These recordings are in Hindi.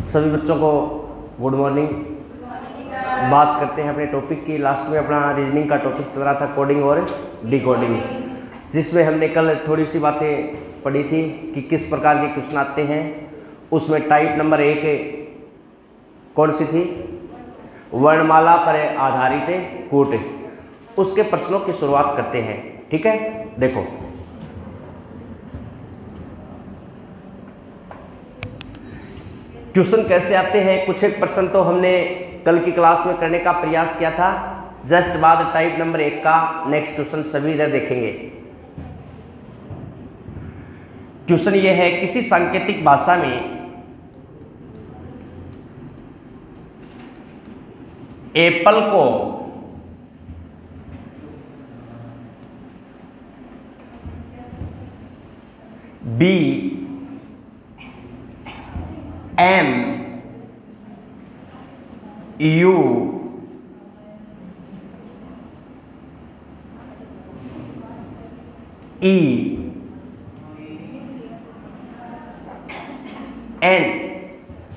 सभी बच्चों को गुड मॉर्निंग। बात करते हैं अपने टॉपिक की। लास्ट में अपना रीजनिंग का टॉपिक चल रहा था कोडिंग और डिकोडिंग, जिसमें हमने कल थोड़ी सी बातें पढ़ी थी कि किस प्रकार के क्वेश्चन आते हैं। उसमें टाइप नंबर 1 कौन सी थी? वर्णमाला पर आधारित कूट। उसके प्रश्नों की शुरुआत करते हैं। ठीक है, देखो क्वेश्चन कैसे आते हैं। कुछ एक प्रश्न तो हमने कल की क्लास में करने का प्रयास किया था। जस्ट बाद टाइप नंबर 1 का नेक्स्ट क्वेश्चन सभी इधर देखेंगे। क्वेश्चन ये है, किसी सांकेतिक भाषा में एप्पल को BMUE N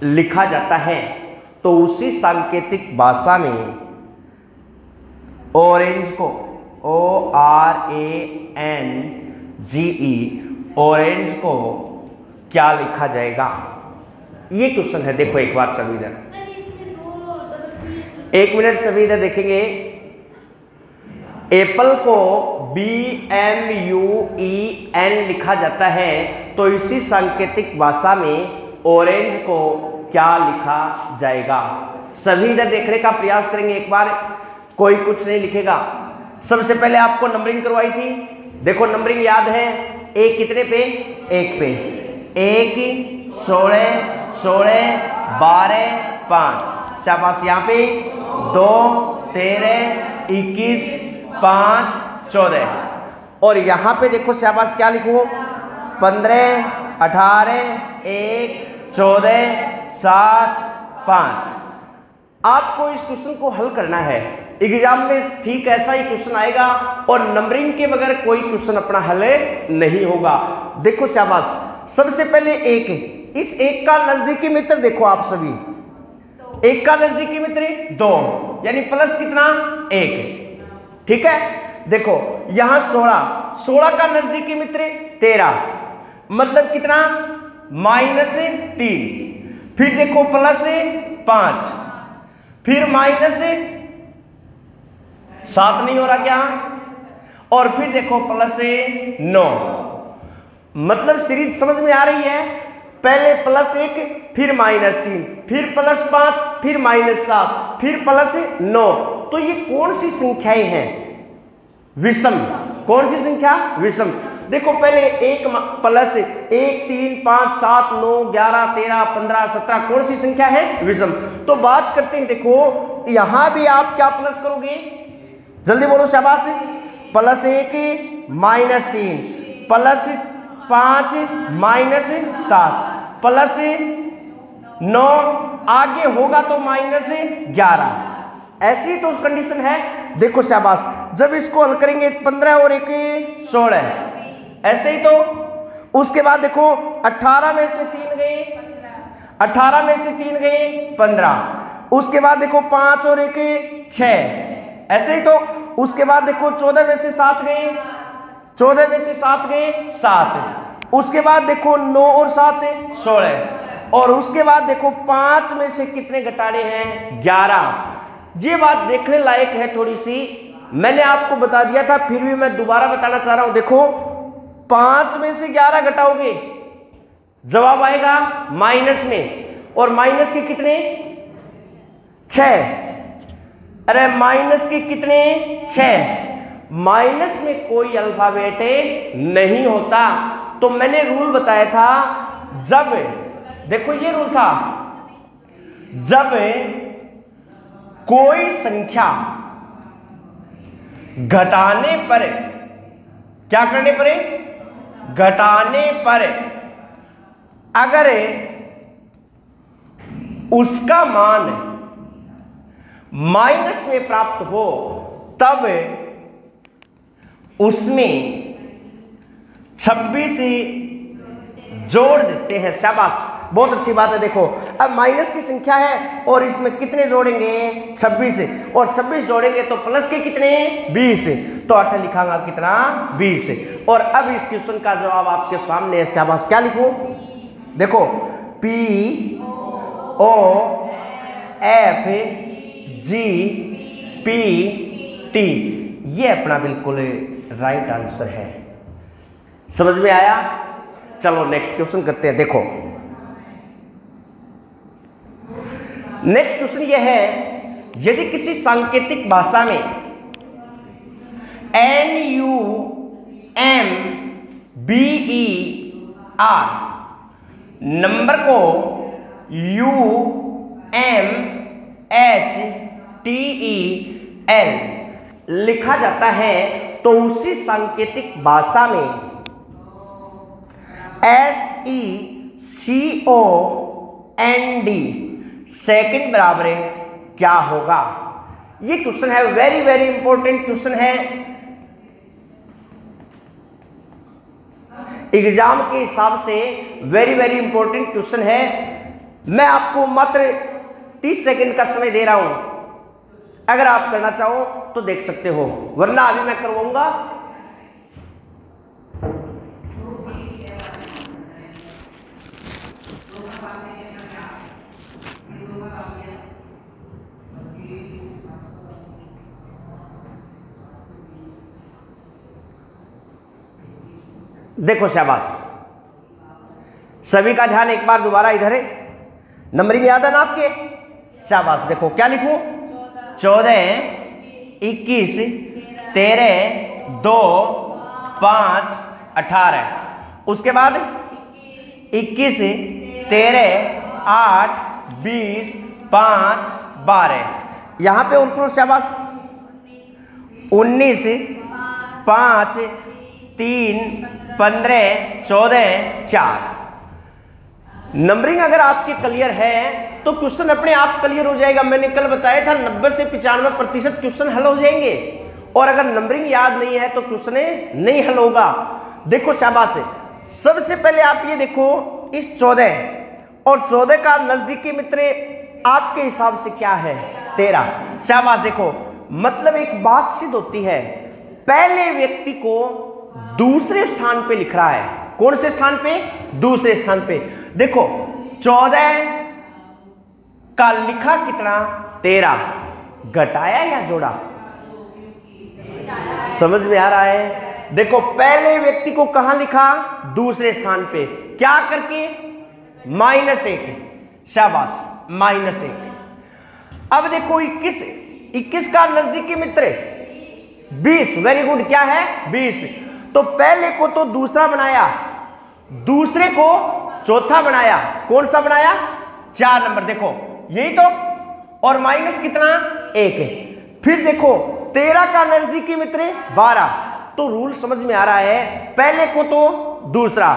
लिखा जाता है, तो उसी सांकेतिक भाषा में ऑरेंज को ORANGE ऑरेंज को क्या लिखा जाएगा? ये क्वेश्चन है। देखो एक बार सभी इधर, एक मिनट सभी इधर देखेंगे। एप्पल को BMUEN लिखा जाता है, तो इसी सांकेतिक भाषा में ऑरेंज को क्या लिखा जाएगा? सभी इधर देखने का प्रयास करेंगे एक बार। कोई कुछ नहीं लिखेगा। सबसे पहले आपको नंबरिंग करवाई थी। देखो नंबरिंग याद है। एक कितने पे? 1 पे। 1 16 16 12 5। शाबाश। यहाँ पे 2 13 21 5 14। और यहाँ पे देखो शाबाश, क्या लिखो? 15 18 1 14 7 5। आपको इस क्वेश्चन को हल करना है। एग्जाम में ठीक ऐसा ही क्वेश्चन आएगा और नंबरिंग के बगैर कोई क्वेश्चन अपना हल नहीं होगा। देखो शाबाश। सबसे पहले 1, इस 1 का नजदीकी मित्र देखो आप सभी। 1 का नजदीकी मित्र 2, यानी प्लस कितना? 1। ठीक है, देखो यहां 16 का नजदीकी मित्र 13, मतलब कितना? -3। फिर देखो प्लस 5, फिर -7 नहीं हो रहा क्या? और फिर देखो प्लस 9। मतलब सीरीज समझ में आ रही है? पहले +1, फिर -3, फिर +5, फिर -7, फिर +9। तो ये कौन सी संख्याएं हैं? विषम। कौन सी संख्या? विषम। देखो पहले 1 +1 3 5 7 9 11 13 15 17, कौन सी संख्या है? विषम। तो बात करते हैं, देखो यहां भी आप क्या प्लस करोगे? जल्दी बोलो शाबाश। +1 -3, +5 -7, +9, आगे होगा तो -11। ऐसी तो उस कंडीशन है। देखो शाबाश। जब इसको हल करेंगे 15 और 1 16, ऐसे ही तो। उसके बाद देखो 18 में से 3 गए, 18 में से 3 गए 15। उसके बाद देखो 5 और 1 6, ऐसे ही तो। उसके बाद देखो 14 में से 7 गए, 14 में से 7 गए 7। उसके बाद देखो 9 और 7 16। और उसके बाद देखो 5 में से कितने घटाने हैं? 11। ये बात देखने लायक है थोड़ी सी। मैंने आपको बता दिया था, फिर भी मैं दोबारा बताना चाह रहा हूं। देखो 5 में से 11 घटाओगे, जवाब आएगा माइनस में। और माइनस के कितने? 6। अरे माइनस के कितने? 6। माइनस में कोई अल्फाबेट नहीं होता। तो मैंने रूल बताया था, जब देखो ये रूल था, जब कोई संख्या घटाने पर, क्या करने पर? घटाने पर अगर उसका मान माइनस में प्राप्त हो, तब उसमें 26 जोड़ देते हैं। शाबाश, बहुत अच्छी बात है। देखो अब माइनस की संख्या है और इसमें कितने जोड़ेंगे 26 और 26 जोड़ेंगे तो प्लस के कितने 20 तो 8 लिखांगा कितना 20 और अब इस क्वेश्चन का जवाब आपके सामने है। शाबाश, क्या लिखूं? देखो POF GPT ये अपना बिल्कुल राइट आंसर है। समझ में आया? चलो नेक्स्ट क्वेश्चन करते हैं। देखो नेक्स्ट क्वेश्चन ये है, यदि किसी सांकेतिक भाषा में NUMBER नंबर को UMHTEL लिखा जाता है तो उसी सांकेतिक भाषा में SECOND सेकंड बराबर क्या होगा? ये क्वेश्चन है, वेरी वेरी इंपॉर्टेंट क्वेश्चन है। एग्जाम के हिसाब से वेरी वेरी इंपॉर्टेंट क्वेश्चन है। मैं आपको मात्र 30 सेकंड का समय दे रहा हूं, अगर आप करना चाहो तो देख सकते हो, वरना अभी मैं करवाऊंगा। देखो शाबाश, सभी का ध्यान एक बार दोबारा इधर है। नंबरिंग याद है ना आपके? शाबाश, देखो क्या लिखूं? 14 21 13 2 5 18 उसके बाद 21 13 8 20 5 12 यहां पे और करो। शाबाश, 19 5 3 15 14 4। नंबरिंग अगर आपके क्लियर है तो क्वेश्चन अपने आप क्लियर हो जाएगा। मैंने कल बताया था 90 से 95% क्वेश्चन हल हो जाएंगे, और अगर नंबरिंग याद नहीं है तो क्वेश्चन नहीं हल होगा। देखो शाबाश, सबसे पहले आप ये देखो, इस 14 और 14 का नजदीकी मित्र आपके हिसाब से क्या है? 13। शाबाश, देखो मतलब एक बात सिद्ध होती है, पहले व्यक्ति को दूसरे स्थान पे लिख रहा है। कौन से स्थान पे? दूसरे स्थान पे। देखो 14 का लिखा कितना? 13। घटाया या जोड़ा? समझ में आ रहा है? देखो पहले व्यक्ति को कहां लिखा? दूसरे स्थान पे। क्या करके? -1। शाबाश, -1। अब देखो 21 का नजदीकी मित्र 20। वेरी गुड, क्या है? 20। तो पहले को तो दूसरा बनाया, दूसरे को चौथा बनाया। कौन सा बनाया? 4 नंबर। देखो यही तो, और माइनस कितना? 1। फिर देखो 13 का नजदीकी मित्र 12। तो रूल समझ में आ रहा है, पहले को तो दूसरा,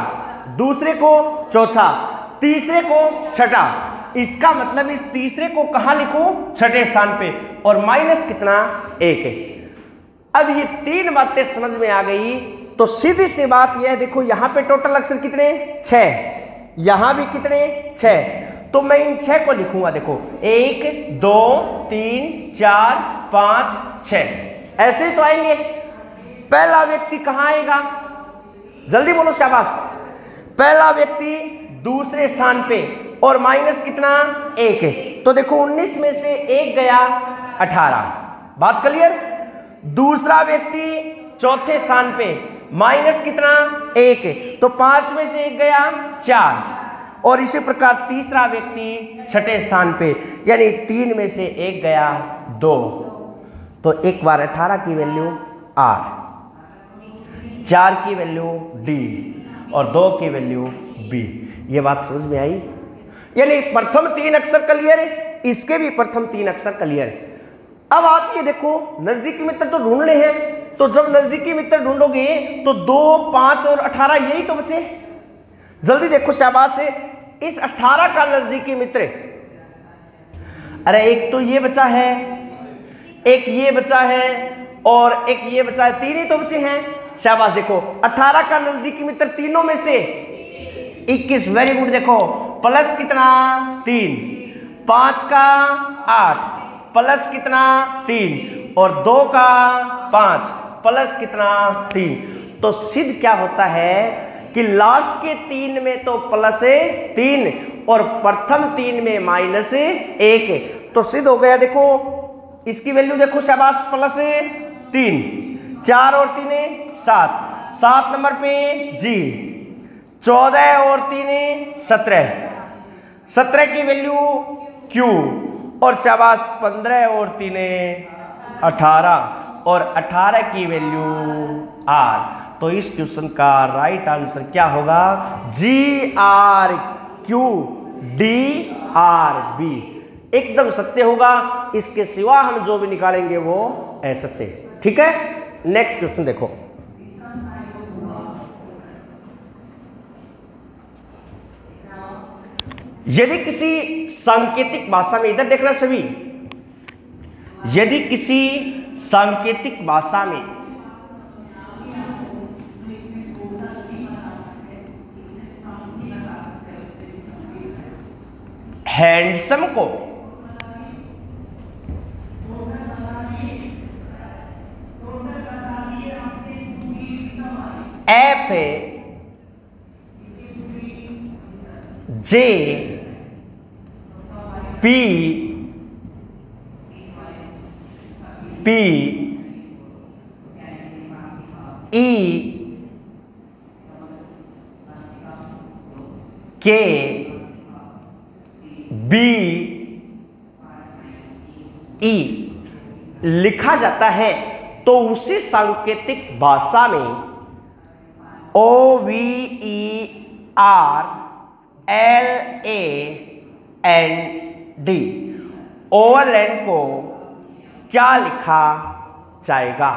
दूसरे को चौथा, तीसरे को छठा। इसका मतलब इस तीसरे को कहां लिखो? छठे स्थान पे, और माइनस कितना? 1। अब ये 3 बातें समझ में आ गई तो सीधी सी बात यह, देखो यहां पे टोटल अक्षर कितने? 6। यहां भी कितने? 6। तो मैं इन 6 को लिखूंगा। देखो 1 2 3 4 5 6 ऐसे ही तो आएंगे। पहला व्यक्ति कहां आएगा? जल्दी बोलो। शाबाश, पहला व्यक्ति दूसरे स्थान पे, और माइनस कितना? 1। तो देखो 19 में से 1 गया 18। बात क्लियर? दूसरा व्यक्ति चौथे स्थान पे, माइनस कितना? 1। तो 5 में से 1 गया 4। और इसी प्रकार तीसरा व्यक्ति छठे स्थान पे, यानी 3 में से 1 गया 2। तो एक बार 18 की वैल्यू R, 4 की वैल्यू D और 2 की वैल्यू B। ये बात समझ में आई? यानी प्रथम 3 अक्षर क्लियर है, इसके भी प्रथम 3 अक्षर क्लियर है। अब आप ये देखो नजदीकी मित्र तो ढूंढने हैं, तो जब नजदीकी मित्र ढूंढोगे तो 2 5 और 18 यही तो बचे। जल्दी देखो। शाबाश, इस 18 का नजदीकी मित्र, अरे एक तो ये बचा है, एक ये बचा है, और एक ये बचा है। 3 ही तो बचे हैं। शाबाश, देखो 18 का नजदीकी मित्र तीनों में से 21, वेरी गुड। देखो प्लस कितना 3, 5 का 8 प्लस कितना 3 और 2 का 5 प्लस कितना 3। तो सिद्ध क्या होता है कि लास्ट के 3 में तो प्लस 3 और प्रथम 3 में माइनस 1 है। तो सिद्ध हो गया। देखो इसकी वैल्यू देखो शाबाश, प्लस 3, 4 और 3 7, 7 नंबर पे जी, 14 और 3 17, 17 की वैल्यू क्यू और शाबाश 15 और 3 18 और 18 की वैल्यू आर। तो इस क्वेश्चन का राइट आंसर क्या होगा? G R Q D R B, एकदम सत्य होगा। इसके सिवा हम जो भी निकालेंगे वो असत्य। ठीक है, नेक्स्ट क्वेश्चन देखो। यदि किसी सांकेतिक भाषा में, इधर देखना सभी, यदि किसी सांकेतिक भाषा में हैंडसम को F J P P E के बी ई लिखा जाता है तो उसी सांकेतिक भाषा में O V E R L A N D overland को क्या लिखा जाएगा?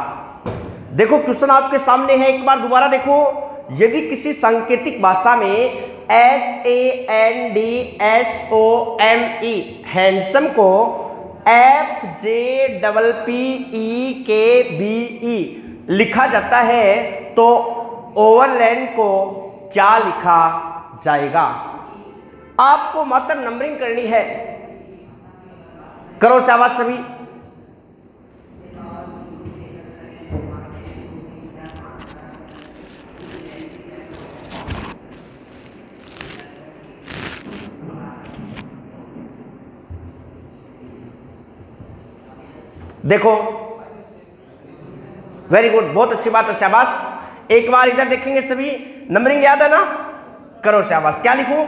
देखो क्वेश्चन आपके सामने है, एक बार दोबारा देखो। यदि किसी सांकेतिक भाषा में HANDSOME हैंडसम को FJPPEKBE लिखा जाता है तो ओवरलैंड को क्या लिखा जाएगा? आपको मात्र नंबरिंग करनी है। करो शाबाश सभी। देखो वेरी गुड, बहुत अच्छी बात है, शाबाश। एक बार इधर देखेंगे सभी, नंबरिंग याद है ना? करो शाबाश। क्या लिखूं?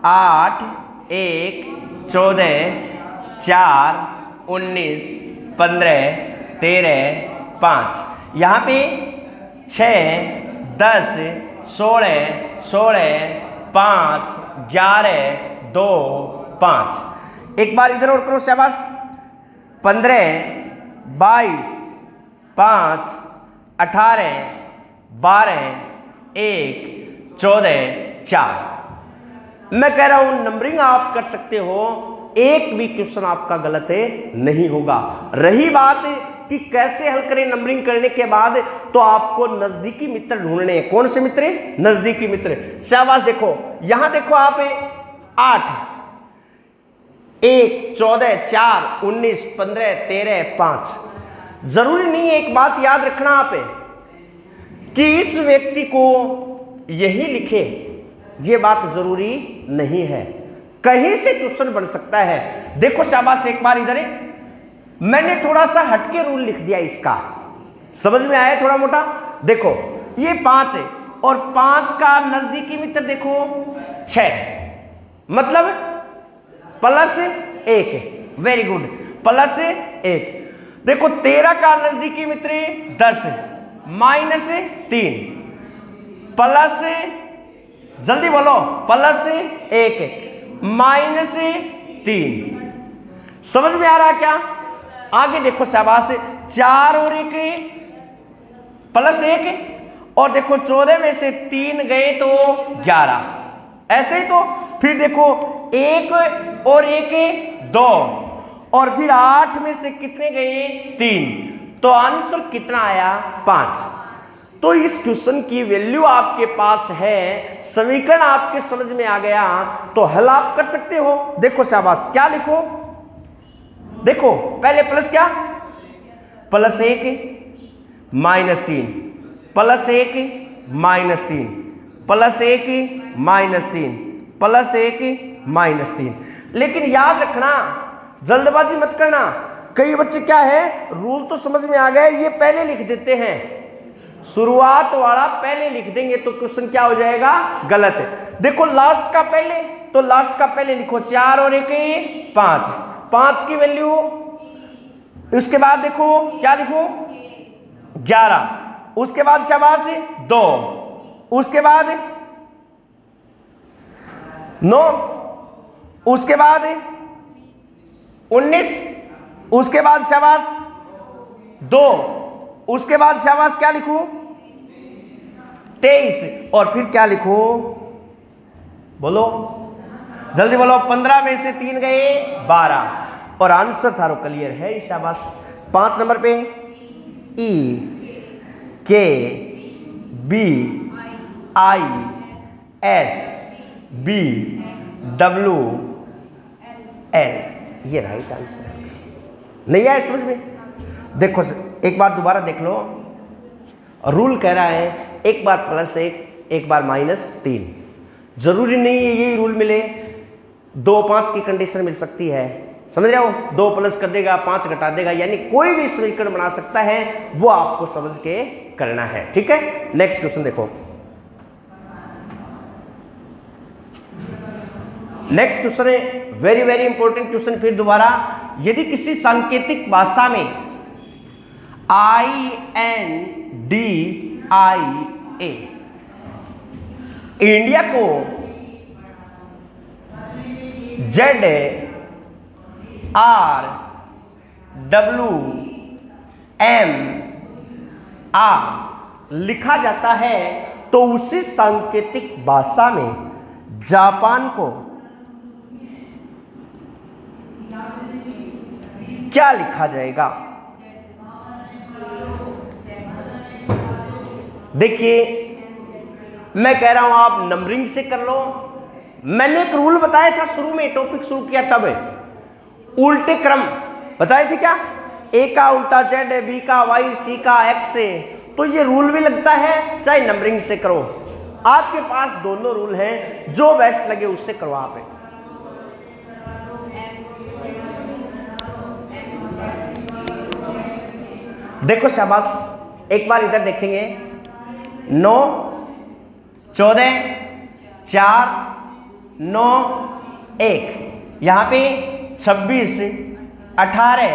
8 1 14 4 19 15 13 5। यहां पे 6 10 16 16 5 11 2 5। एक बार इधर और करो शाबाश। 15 22 5 18 12 1 14 4। मैं कह रहा हूं नंबरिंग आप कर सकते हो, एक भी क्वेश्चन आपका गलत नहीं होगा। रही बात कि कैसे हल करें नंबरिंग करने के बाद, तो आपको नजदीकी मित्र ढूंढने हैं। कौन से मित्र? नजदीकी मित्र। शाबाश। देखो यहां देखो आप 8 1 14 4 19 15 13 5। जरूरी नहीं है, एक बात याद रखना आप कि इस व्यक्ति को यही लिखे, ये बात जरूरी नहीं है, कहीं से क्वेश्चन बन सकता है। देखो शाबाश। एक बार इधर मैंने थोड़ा सा हटके रूल लिख दिया इसका, समझ में आया थोड़ा मोटा? देखो ये 5 है और 5 का नजदीकी मित्र देखो 6, मतलब प्लस 1। Very good, plus 1। देखो 13 का नजदीकी मित्र 10 माइनस 3 प्लस, जल्दी बोलो, प्लस 1 माइनस 3। समझ में आ रहा क्या? आगे देखो शाबाश। 4 और 1 प्लस 1 और देखो 14 में से 3 गए तो 11, ऐसे ही। तो फिर देखो 1 और 1 2 और फिर 8 में से कितने गए? 3, तो आंसर कितना आया? 5। तो इस क्वेश्चन की वैल्यू आपके पास है, समीकरण आपके समझ में आ गया तो हल आप कर सकते हो। देखो शाबाश, क्या लिखो, देखो पहले प्लस क्या, +1 -3 +1 -3 +1 -3 +1 -3। लेकिन याद रखना, जल्दबाजी मत करना। कई बच्चे क्या है, रूल तो समझ में आ गए, ये पहले लिख देते हैं, शुरुआत वाला पहले लिख देंगे तो क्वेश्चन क्या हो जाएगा, गलत है। देखो लास्ट का पहले, तो लास्ट का पहले लिखो 4 और 1 5, 5 की वैल्यू, उसके बाद देखो क्या लिखो 11, उसके बाद शाबाश 2, उसके बाद 9, उसके बाद 19, उसके बाद शाबाश 2, उसके बाद शाबाश क्या लिखूं 23, और फिर क्या लिखूं, बोलो जल्दी बोलो, 15 में से 3 गए 12, और आंसर थारो क्लियर है। शाबाश। 5 नंबर पे E K B I S B W L, ये राइट आंसर नहीं आया समझ में। देखो एक बार दोबारा देख लो, रूल कह रहा है एक बार +1 एक बार -3, जरूरी नहीं है यही रूल मिले, 2 5 की कंडीशन मिल सकती है, समझ रहे हो, 2 प्लस कर देगा 5 घटा देगा, यानी कोई भी समीकरण बना सकता है, वो आपको समझ के करना है, ठीक है। नेक्स्ट क्वेश्चन देखो, नेक्स्ट क्वेश्चन है वेरी वेरी इंपॉर्टेंट क्वेश्चन। फिर दोबारा, यदि किसी सांकेतिक भाषा में INDIA इंडिया को ZRWMR लिखा जाता है, तो उसी सांकेतिक भाषा में जापान को क्या लिखा जाएगा। देखिए मैं कह रहा हूं आप नंबरिंग से कर लो, मैंने एक रूल बताया था शुरू में, टॉपिक शुरू किया तब, उल्टे क्रम बताए थे क्या, ए का उल्टा Z, B का Y, C का X, तो ये रूल भी लगता है, चाहे नंबरिंग से करो, आपके पास दोनों रूल हैं, जो बेस्ट लगे उससे करो आप। देखो शाबाश, एक बार इधर देखेंगे, 9 14 4 9 1, यहां पे 26 18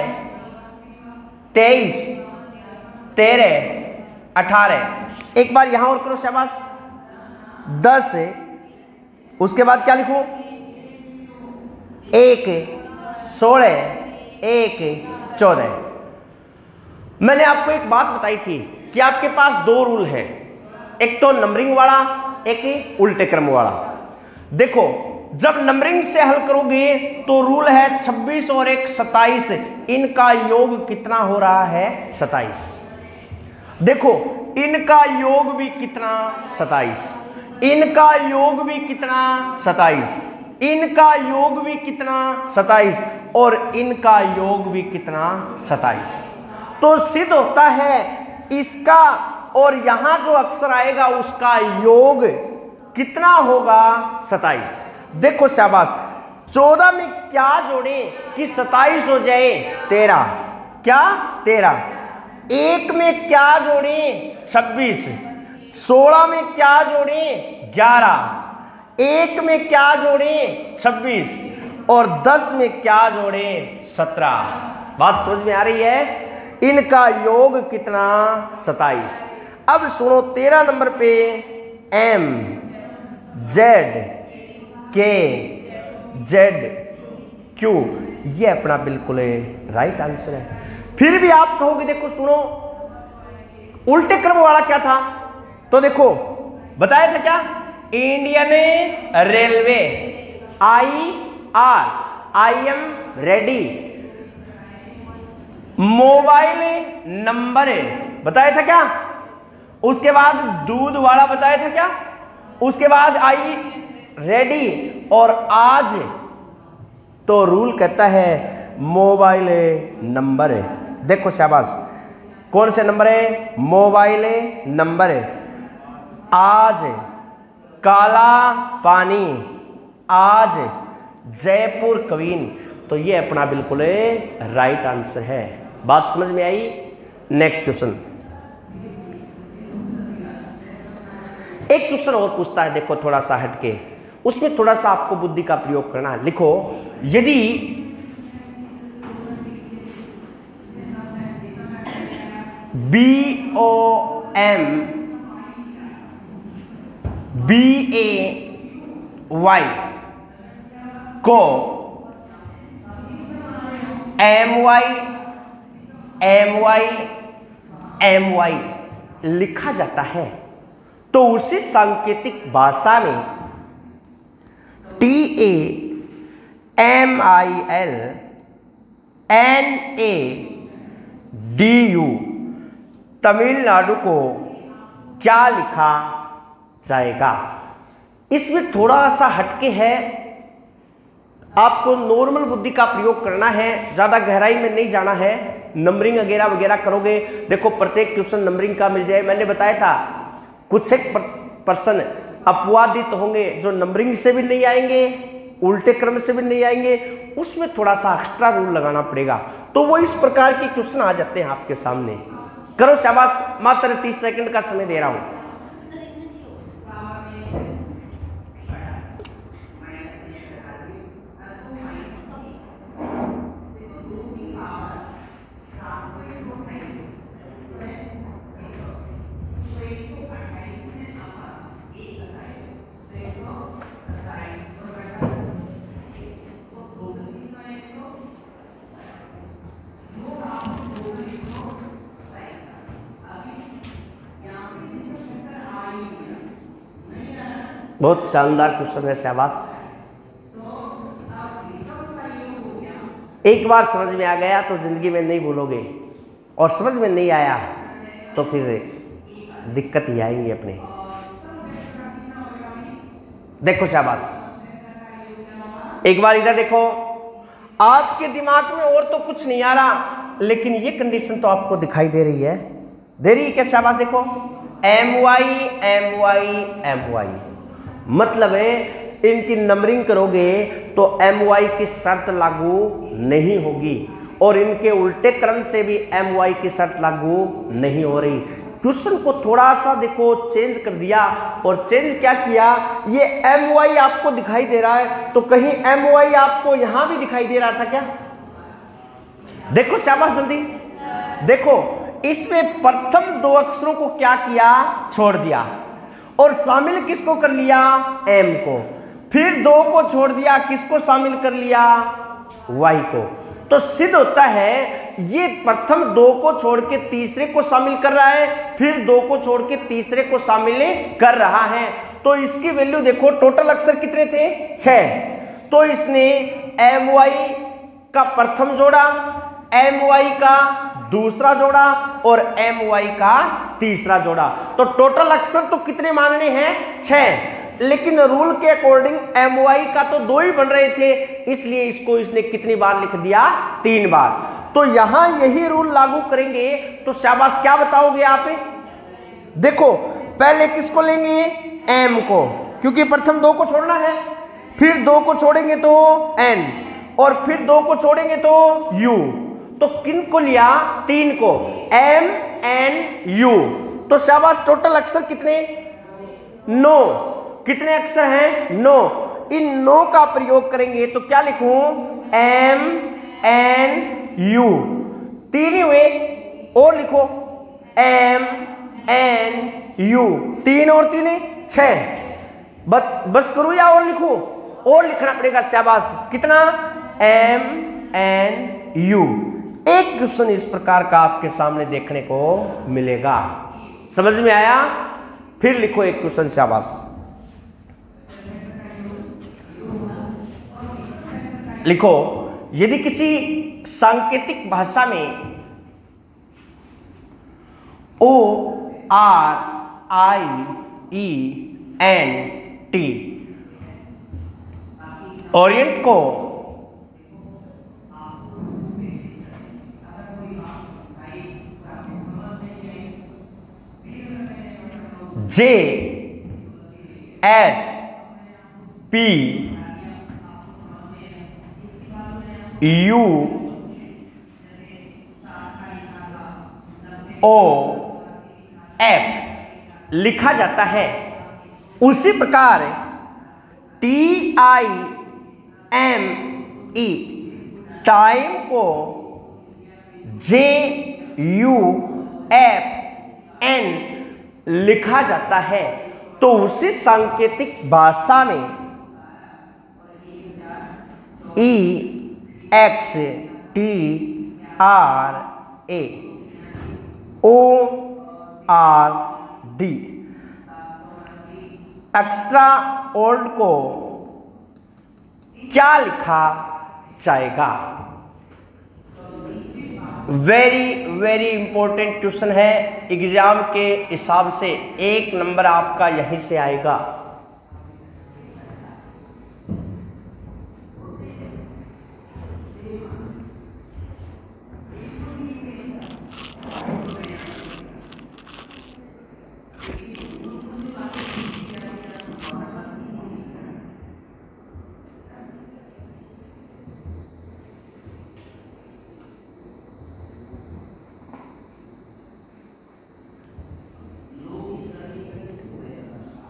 23 13 18, एक बार यहां और करो शाबाश, 10, उसके बाद क्या लिखूं 1 16 1 14। मैंने आपको एक बात बताई थी कि आपके पास 2 रूल हैं, एक तो नंबरिंग वाला, एक उल्टे क्रम वाला। देखो जब नंबरिंग से हल करोगे तो रूल है 26 और 1 27, इनका योग कितना हो रहा है 27। देखो इनका योग भी कितना 27, इनका योग भी कितना 27, इनका योग भी कितना 27, और इनका योग भी कितना 27। तो सिद्ध होता है इसका और यहां जो अक्षर आएगा उसका योग कितना होगा 27। देखो शाबाश, 14 में क्या जोड़े कि 27 हो जाए 13, क्या 13, 1 में क्या जोड़े 26, 16 में क्या जोड़े 11, 1 में क्या जोड़े 26, और 10 में क्या जोड़े 17। बात समझ में आ रही है, इनका योग कितना 27। अब सुनो 13 नंबर पे M Z K Z Q, ये अपना बिल्कुल राइट आंसर है। फिर भी आप कहोगे देखो सुनो उल्टे क्रम वाला क्या था, तो देखो बताया था क्या, Indian railway I am ready, mobile number बताया था क्या, उसके बाद दूध वाला बताया था क्या, उसके बाद आई रेडी, और आज तो रूल कहता है मोबाइल नंबर है। देखो शाबाश, कौन से नंबर है, मोबाइल नंबर है। आज काला पानी, आज जयपुर क्वीन, तो ये अपना बिल्कुल राइट आंसर है। बात समझ में आई। नेक्स्ट क्वेश्चन, एक क्वेश्चन और पूछता है, देखो थोड़ा सा हटके, उसमें थोड़ा सा आपको बुद्धि का प्रयोग करना है। लिखो, यदि BOMBAY को MY लिखा जाता है, तो उसी सांकेतिक भाषा में TAMILNADU तमिलनाडु को क्या लिखा जाएगा। इसमें थोड़ा सा हटके है, आपको नॉर्मल बुद्धि का प्रयोग करना है, ज्यादा गहराई में नहीं जाना है। नंबरिंग वगैरह वगैरह करोगे, देखो प्रत्येक क्वेश्चन नंबरिंग का मिल जाए। मैंने बताया था कुछ एक पर्सन अपवादित होंगे जो नंबरिंग से भी नहीं आएंगे, उल्टे क्रम से भी नहीं आएंगे, उसमें थोड़ा सा एक्स्ट्रा रूल लगाना पड़ेगा। तो वो इस प्रकार के क्वेश्चन आ जाते हैं आपके सामने। करो शाबाश, मात्र 30 सेकंड का समय दे रहा हूं। बहुत शानदार क्वेश्चन है, शाबाश। एक बार समझ में आ गया तो जिंदगी में नहीं भूलोगे, और समझ में नहीं आया तो फिर दिक्कत ही आएंगी अपने। देखो शाबाश, एक बार इधर देखो, आपके दिमाग में और तो कुछ नहीं आ रहा, लेकिन ये कंडीशन तो आपको दिखाई दे रही है, क्या? शाबाश, देखो MY मतलब है इनकी नंबरिंग करोगे तो MY की शर्त लागू नहीं होगी, और इनके उल्टे क्रम से भी MY की शर्त लागू नहीं हो रही। क्वेश्चन को थोड़ा सा देखो चेंज कर दिया, और चेंज क्या किया, ये MY आपको दिखाई दे रहा है, तो कहीं MY आपको यहां भी दिखाई दे रहा था क्या? देखो शाबाश, जल्दी देखो, इसमें प्रथम दो अक्षरों को क्या किया, छोड़ दिया, और शामिल किसको कर लिया, M को। फिर दो को छोड़ दिया, किसको शामिल कर लिया, Y को। तो सिद्ध होता है ये प्रथम दो को छोड़ के तीसरे को शामिल कर रहा है, फिर दो को छोड़ के तीसरे को शामिल कर रहा है। तो इसकी वैल्यू देखो, टोटल अक्षर कितने थे, 6। तो इसने MY का प्रथम जोड़ा, MY का दूसरा जोड़ा, और MY का तीसरा जोड़ा। तो टोटल अक्षर तो कितने मानने हैं, 6, लेकिन रूल के अकॉर्डिंग MY का तो 2 ही बन रहे थे, इसलिए इसको इसने कितनी बार लिख दिया, 3 बार। तो यहां यही रूल लागू करेंगे तो शाबाश, क्या बताओगे आप? देखो पहले किसको लेंगे, M को, क्योंकि प्रथम 2 को छोड़ना है, फिर 2 को छोड़ेंगे तो N, और फिर 2 को छोड़ेंगे तो U। तो किन को लिया, 3 को, M N U। तो शाबाश, टोटल अक्षर कितने, 9। कितने अक्षर हैं, 9। इन 9 का प्रयोग करेंगे तो क्या लिखूं, M N U, 3 ही हुए, और लिखो M N U, 3 और 3 6। बस करूं या और लिखूं, और लिखना पड़ेगा, शाबाश। कितना, M N U। एक क्वेश्चन इस प्रकार का आपके सामने देखने को मिलेगा। समझ में आया? फिर लिखो एक क्वेश्चन, शाबाश। लिखो, यदि किसी सांकेतिक भाषा में RIENT। ओरिएंट को JSPUOF लिखा जाता है। उसी प्रकार TIME टाइम को JUFN लिखा जाता है। तो उसी सांकेतिक भाषा में EXTRAORD एक्स्ट्रा ओर्ड को क्या लिखा जाएगा? वेरी वेरी इंपॉर्टेंट क्वेश्चन है। एग्जाम के हिसाब से 1 नंबर आपका यहीं से आएगा।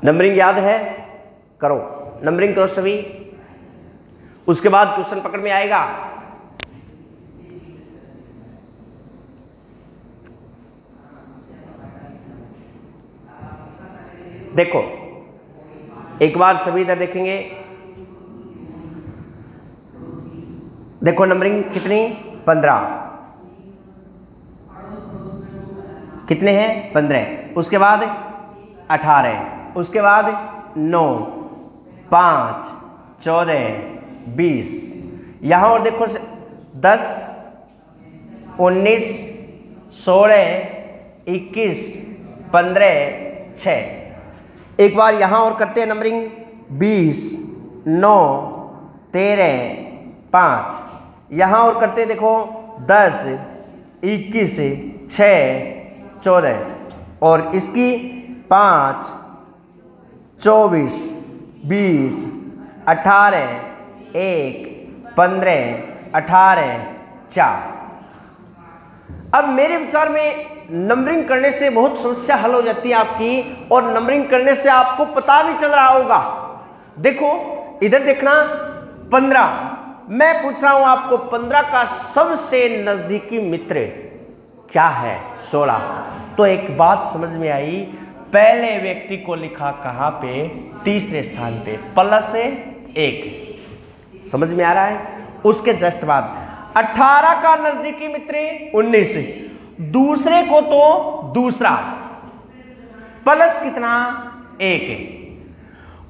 नंबरिंग याद है? करो, नंबरिंग करो सभी। उसके बाद क्वेश्चन पकड़ में आएगा। देखो एक बार सभी इधर देखेंगे। देखो नंबरिंग कितनी? 15। कितने हैं? 15। उसके बाद 18, उसके बाद 9, 5, 14, 20। यहां और देखो 10, 19, 16, 21, 15, 6। एक बार यहां और करते हैं नंबरिंग। 20, 9, 13, 5। यहां और करते हैं देखो 10, 21, 6, 14 और इसकी 5, 24, 20, 18, 1, 15, 18, 4। अब मेरे विचार में नंबरिंग करने से बहुत समस्या हल हो जाती है आपकी, और नंबरिंग करने से आपको पता भी चल रहा होगा। देखो इधर देखना, 15। मैं पूछ रहा हूं आपको 15 का सबसे नजदीकी मित्र क्या है? 16। तो एक बात समझ में आई, पहले व्यक्ति को लिखा कहां पे? तीसरे स्थान पे, +1। समझ में आ रहा है? उसके जस्ट बाद 18 का नजदीकी मित्र 19, दूसरे को तो दूसरा प्लस कितना? 1।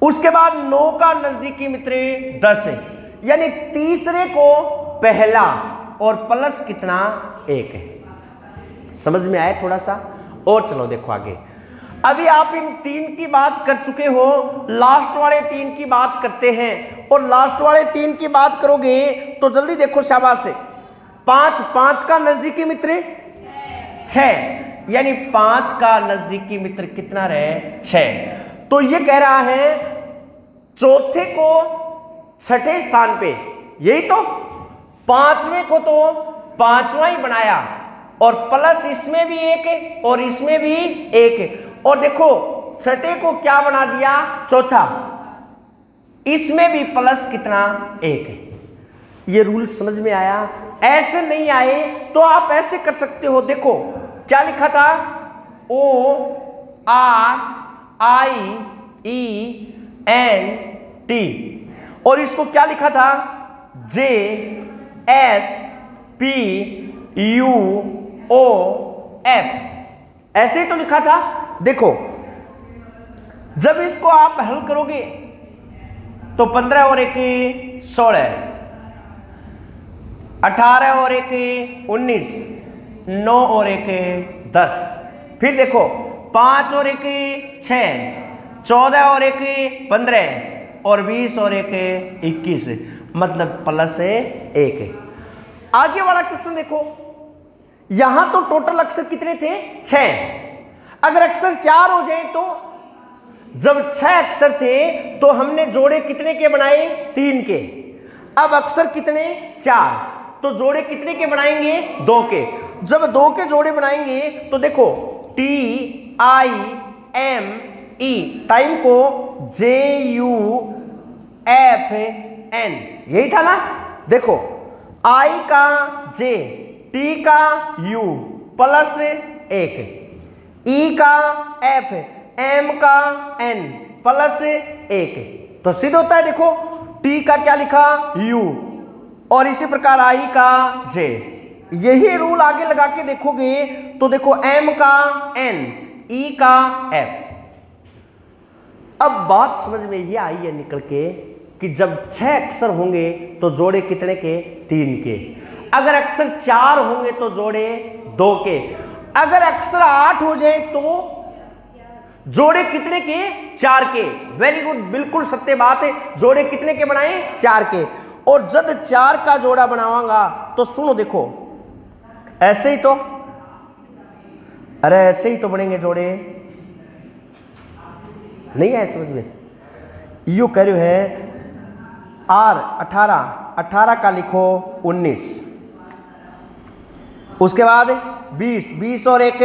उसके बाद 9 का नजदीकी मित्र 10, यानी तीसरे को पहला और प्लस कितना? 1। समझ में आया थोड़ा सा? और चलो देखो आगे। अभी आप इन 3 की बात कर चुके हो, लास्ट वाले 3 की बात करते हैं। और लास्ट वाले 3 की बात करोगे तो जल्दी देखो शाबाश से। 5 का नजदीकी मित्र 6, यानी 5 का नजदीकी मित्र कितना रहे? 6। तो ये कह रहा है चौथे को छठे स्थान पे, यही तो 5वें को तो 5वां ही बनाया, और प्लस इसमें भी 1 और इसमें भी 1। और देखो छठे को क्या बना दिया? चौथा। इसमें भी प्लस कितना? 1। ये रूल समझ में आया? ऐसे नहीं आए तो आप ऐसे कर सकते हो। देखो क्या लिखा था? ORIENT, और इसको क्या लिखा था? JSPUOF। ऐसे ही तो लिखा था। देखो जब इसको आप हल करोगे तो 15 और 1 16, 18 और 1 19, 9 और 1 10। फिर देखो 5 और 1 6, 14 और 1 15 और 20 और 1 21, मतलब +1 है। आगे वाला क्वेश्चन देखो, यहां तो टोटल अक्षर कितने थे 6, अगर अक्षर 4 हो जाए तो जब 6 अक्षर थे तो हमने जोड़े कितने के बनाए 3 के, अब अक्षर कितने 4, तो जोड़े कितने के बनाएंगे 2 के। जब 2 के जोड़े बनाएंगे तो देखो TIME, टाइम को JUFN, यही था ना। देखो I का J, T का U +1, E का F, M का N +1, तो सिद्ध होता है। देखो T का क्या लिखा U, और इसी प्रकार I का J, यही रूल आगे लगा के देखोगे तो देखो M का N, E का F। अब बात समझ में ये आई है निकल के कि जब 6 अक्षर होंगे तो जोड़े कितने के 3 के, अगर अक्षर 4 होंगे तो जोड़े 2 के, अगर अक्षर 8 हो जाए तो जोड़े कितने के 4 के। वेरी गुड, बिल्कुल सत्य बात है, जोड़े कितने के बनाए 4 के। और जब 4 का जोड़ा बनाऊंगा तो सुनो देखो, ऐसे ही तो, अरे ऐसे ही तो बनेंगे जोड़े, नहीं है समझ में। यू कह रहे है R 18, 18 का लिखो 19, उसके बाद 20, 20 और 1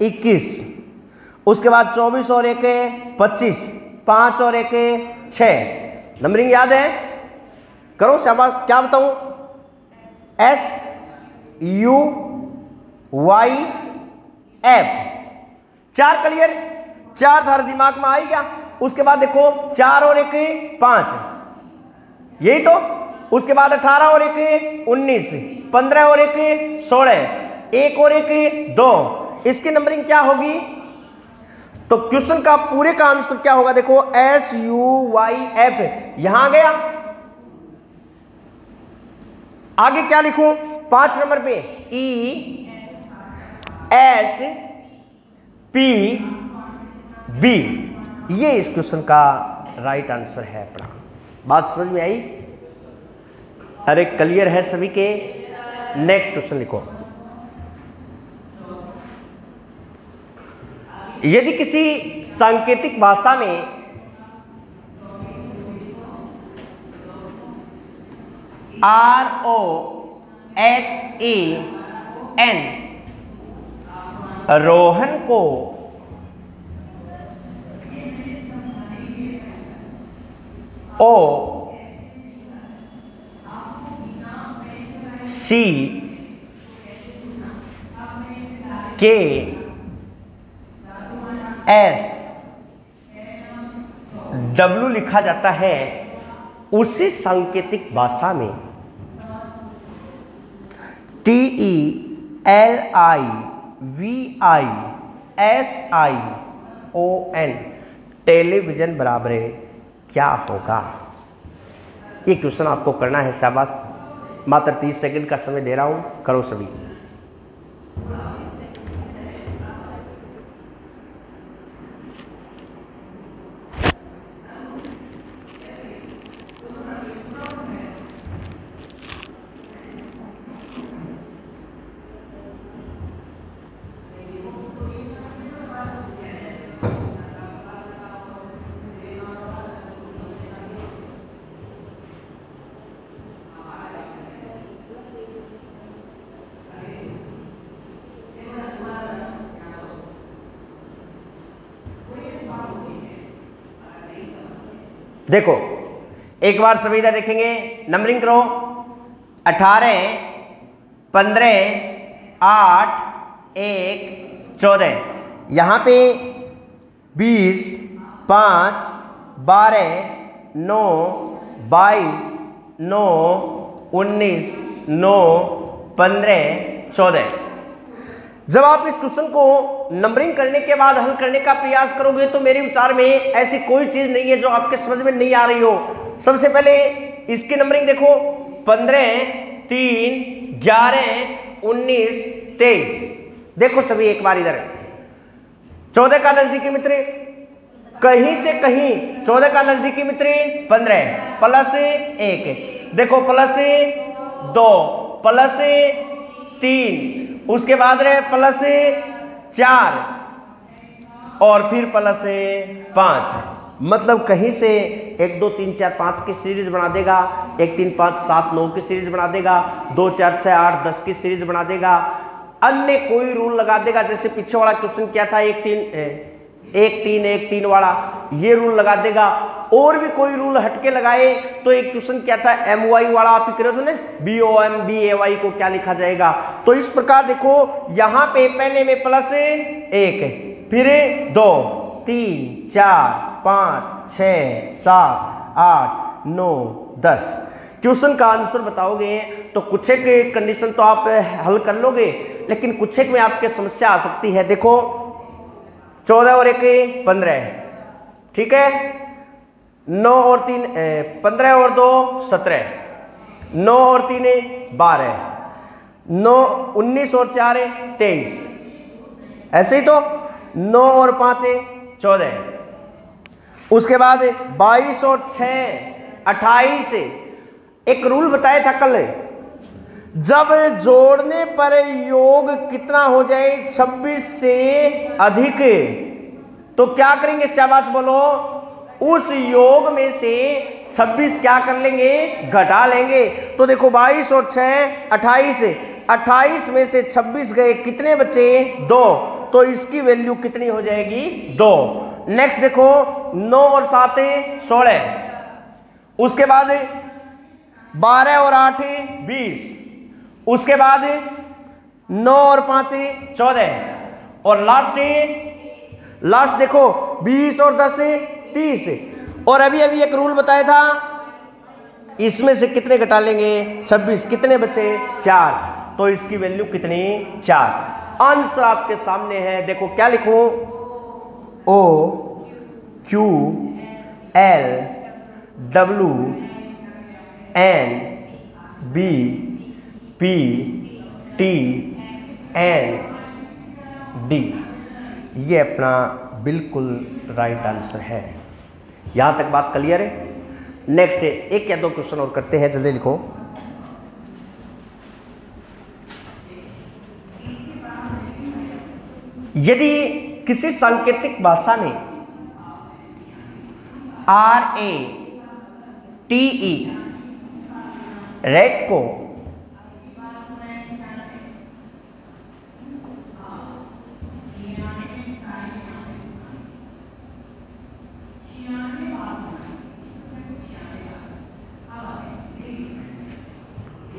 21, उसके बाद 24 और 1 25, 5 और 1 6। नंबरिंग याद है, करो शाबाश। क्या बताऊं, SUYF, 4 क्लियर, 4 धारा दिमाग में आई क्या। उसके बाद देखो 4 और 1 5, यही तो। उसके बाद 18 और 1 19, 15 और 1 16, 1 और 1 2, इसकी नंबरिंग क्या होगी। तो क्वेश्चन का पूरे का आंसर क्या होगा, देखो SUYF, यहां आ गया। आगे क्या लिखूं 5 नंबर पे ESPB, ये इस क्वेश्चन का राइट आंसर है अपना। बात समझ में आई, अरे क्लियर है सभी के। नेक्स्ट क्वेश्चन लिखो, यदि किसी सांकेतिक भाषा में ROHAN, रोहन को OCKSW लिखा जाता है, उसी सांकेतिक भाषा में TELIVISION, टेलीविजन बराबर क्या होगा। ये क्वेश्चन आपको करना है, शाबाश। मात्र 30 सेकंड का समय दे रहा हूं, करो सभी। देखो एक बार सभी इधर देखेंगे, नंबरिंग करो। 18 15 8 1 14, यहां पे 20 5 12 9 22 9 19 9 15 14। जब आप इस क्वेश्चन को नंबरिंग करने के बाद हल करने का प्रयास करोगे तो मेरे विचार में ऐसी कोई चीज नहीं है जो आपके समझ में नहीं आ रही हो। सबसे पहले इसकी नंबरिंग देखो, 15 3 11 19 23। देखो सभी एक बार इधर, 14 का नजदीकी मित्र कहीं से कहीं, 14 का नजदीकी मित्र 15 प्लस 1, देखो प्लस 2 प्लस 3, उसके बाद रहे प्लस 4 और फिर प्लस 5, मतलब कहीं से 1 2 3 4 5 की सीरीज बना देगा, 1 3 5 7 9 की सीरीज बना देगा, 2 4 6 8 10 की सीरीज बना देगा, अन्य कोई रूल लगा देगा। जैसे पीछे वाला क्वेश्चन क्या था, 1 3 1 3 वाला, ये रूल लगा देगा। और भी कोई रूल हटके लगाए तो एक क्वेश्चन क्या था, MOI वाला आप ही करे थे ना, BOM BAY को क्या लिखा जाएगा। तो इस प्रकार देखो यहां पे पहले में प्लस 1, फिर 2 3 4 5 6 7 8 9 10। क्वेश्चन का आंसर बताओगे तो कुछ एक कंडीशन तो आप हल कर लोगे, लेकिन कुछ एक में आपके समस्या आ सकती है। देखो 14 और 1 15, ठीक है, 9 और 3 15 और 2 17, 9 और 3 12, 9 19 और 4 23, ऐसे ही तो 9 और 5 14, उसके बाद 22 और 6 28। एक रूल बताया था कल, जब जोड़ने पर योग कितना हो जाए 26 से अधिक, तो क्या करेंगे, शाबाश बोलो, उस योग में से 26 क्या कर लेंगे, घटा लेंगे। तो देखो 22 और 6 28, 28 में से 26 गए, कितने बचे 2, तो इसकी वैल्यू कितनी हो जाएगी 2। नेक्स्ट देखो 9 और 7 16, उसके बाद 12 और 8 20, उसके बाद 9 और 5 14, और लास्ट देखो 20 और 10 30। और अभी एक रूल बताया था, इसमें से कितने घटा लेंगे 26, कितने बचे 4, तो इसकी वैल्यू कितनी 4। आंसर आपके सामने है। देखो क्या लिखूं, O Q L W N B P T N D, ये अपना बिल्कुल राइट आंसर है। यहां तक बात क्लियर है। नेक्स्ट है, एक या दो क्वेश्चन और करते हैं, जल्दी लिखो। यदि किसी सांकेतिक भाषा में RATE रेट को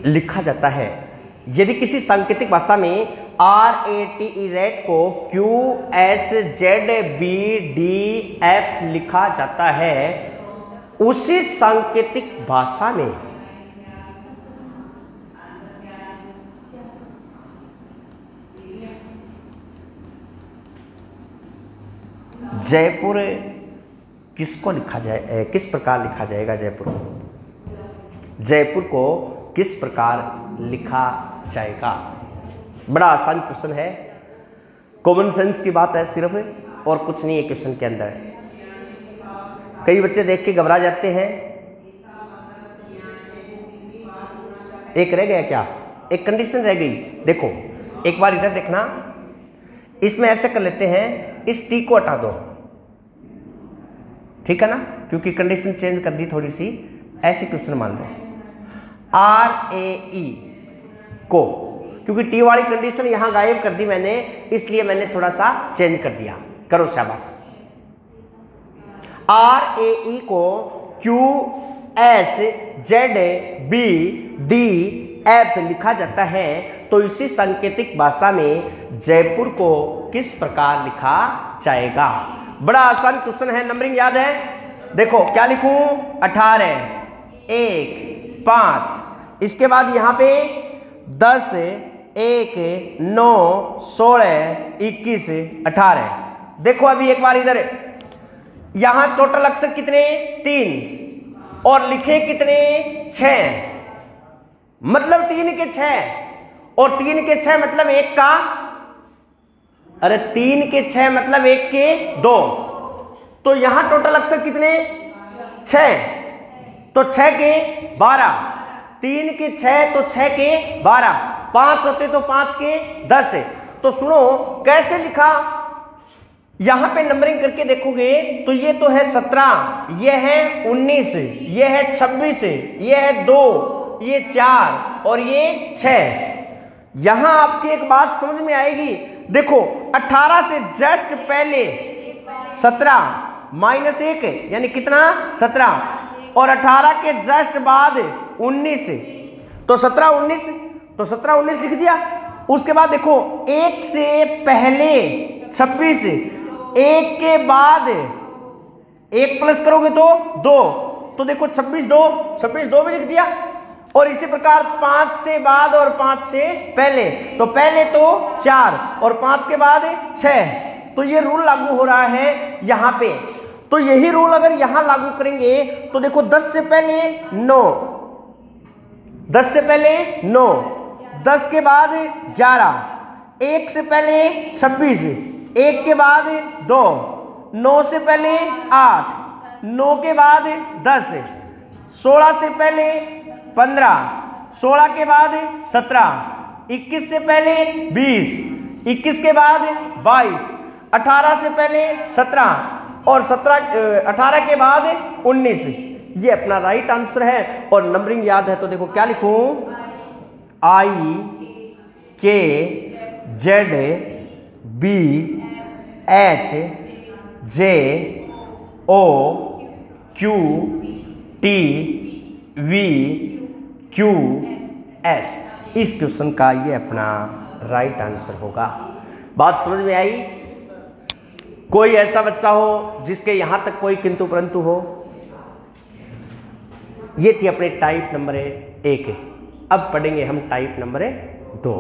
लिखा जाता है, यदि किसी सांकेतिक भाषा में RATE रेट को QSZBDF लिखा जाता है, उसी सांकेतिक भाषा में जयपुर किसको लिखा जाए, किस प्रकार लिखा जाएगा, जयपुर को किस प्रकार लिखा जाएगा। बड़ा आसान क्वेश्चन है, कॉमन सेंस की बात है सिर्फ, और कुछ नहीं है क्वेश्चन के अंदर। कई बच्चे देख के घबरा जाते हैं। एक रह गया क्या, एक कंडीशन रह गई। देखो एक बार इधर देखना, इसमें ऐसे कर लेते हैं, इस टी को हटा दो, ठीक है ना, क्योंकि कंडीशन चेंज कर दी थोड़ी सी। ऐसे क्वेश्चन मान लो RAE को, क्योंकि टी वाली कंडीशन यहां गायब कर दी मैंने, इसलिए मैंने थोड़ा सा चेंज कर दिया। करो शाबाश। RAE को QSZBDF लिखा जाता है, तो इसी सांकेतिक भाषा में जयपुर को किस प्रकार लिखा जाएगा। बड़ा आसान क्वेश्चन है, नंबरिंग याद है। देखो क्या लिखूं, 18 1 5, इसके बाद यहां पे 10 1 9 16 21 18। देखो अभी एक बार इधर, यहां टोटल अक्षर कितने 3 और लिखे कितने 6, मतलब 3 के 6 और 3 के 6 मतलब 1 का अरे 3 के 6 मतलब 1 के 2, तो यहां टोटल अक्षर कितने 6, तो 6 के 12, 3 के 6 तो 6 के 12, 5 होते तो 5 के 10 है। तो सुनो कैसे लिखा, यहां पे नंबरिंग करके देखोगे तो ये तो है 17, ये है 19, ये है 26, ये है 2, ये 4 और ये 6। यहां आपकी एक बात समझ में आएगी, देखो 18 से जस्ट पहले 17 माइनस 1 यानी कितना 17, और 18 के जस्ट बाद 19, तो 17 19, तो 17 19 लिख दिया। उसके बाद देखो 1 से पहले 26, 1 के बाद 1 प्लस करोगे तो 2, तो देखो 26 2 भी लिख दिया। और इसी प्रकार 5 से बाद और 5 से पहले, तो पहले तो 4 और 5 के बाद 6, तो ये रूल लागू हो रहा है यहां पे। तो यही रूल अगर यहां लागू करेंगे तो देखो 10 से पहले 9, 10 से पहले 9, 10 के बाद 11, 1 से पहले 26, 1 के बाद 2, 9 से पहले 8, 9 के बाद 10, 16 से पहले 15, 16 के बाद 17, 21 से पहले 20, 21 के बाद 22, 18 से पहले 17 और 18 के बाद 19। ये अपना राइट आंसर है। और नंबरिंग याद है तो देखो क्या लिखूं, I K Z B H J O Q T V Q S। इस क्वेश्चन का ये अपना राइट आंसर होगा। बात समझ में आई? कोई ऐसा बच्चा हो जिसके यहां तक कोई किंतु परंतु हो? ये थी अपने टाइप नंबर 1। अब पढ़ेंगे हम टाइप नंबर 2।